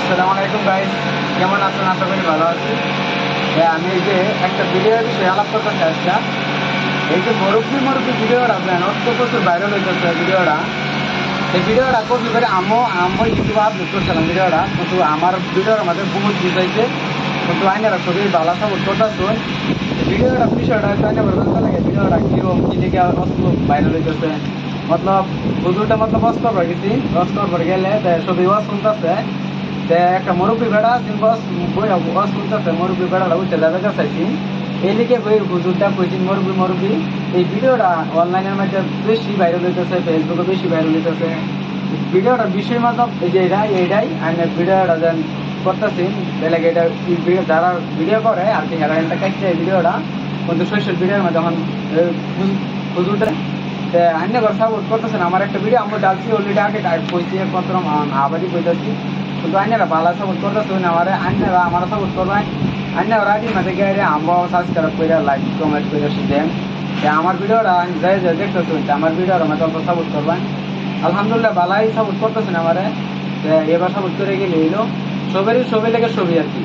আসসালামু আলাইকুম গাইস, কেমন আছেন? আশা করি ভালো আছি। আমি এই যে একটা ভিডিওর বিষয়ে আলাপ করতে চাইছিলাম। এই যে মুরব্বী ভিডিওটা আপনার অত প্রচুর ভাইরাল হইতেছে ভিডিওটা। এই ভিডিওটা কপি করে আমি ইউটিউবে আপলোড করছিলাম ভিডিওটা, কিন্তু আমার ভিডিওর মধ্যে বহুত বুঝাইছে, কিন্তু আইনারা সবই ভালো সাপোর্ট করতেছেন। ভিডিওটা বিষয়টা আইনা বলতে লাগে ভিডিওটা কীরকম কী দিকে অত ভাইরাল হইতেছে, মতলব হুজুরটা মতলব অস্তর হয়ে গেছি, অস্তর পরে গেলে সবই ওয়াজ শুনতেছে। একটা মুরব্বী বেড়া বস বই ওয়াজ শুনতেছে, মুরব্বী বেড়াটা উঠে যাবে চাইছি এই লিখে বই হুজুরটা কইছি মুরব্বী এই ভিডিওটা অনলাইনের মধ্যে বেশি ভাইরাল হইতেছে, ফেসবুকে বেশি ভাইরাল হইতেছে। ভিডিওটার বিষয় মতলব এই যে এইটাই আমি ভিডিওটা যেন করতেছি বেলাগে এটা যারা ভিডিও করে আর কি হেরাইনটা কাটছে এই ভিডিওটা, কিন্তু সোশ্যাল মিডিয়ার মধ্যে যখন হুজুরটা অন্য ঘর সাপোর্ট করতেছেন। আমার একটা ভিডিও আমরা ডালছি অলরেডি আগে কইছি একমাত্র আবারই কইতেছি, কিন্তু আইনারা ভালো সাপোর্ট করতেছেন আমার, আইনারা আমার সাপোর্ট করবেন। আইনারা রাডির মধ্যে গিয়ে আমরাও সাবস্ক্রাইব করে লাইক কমেন্ট করে দেন। আমার ভিডিওটা যাই যাই দেখতেছেন, আমার ভিডিওর মধ্যে অল্প সাপোর্ট করবেন। আলহামদুলিল্লাহ ভালোই সাপোর্ট করতেছেন আমারে। এবার সাপোর্ট করে গেলে এলো সবারই ছবি লেগে ছবি আর কি।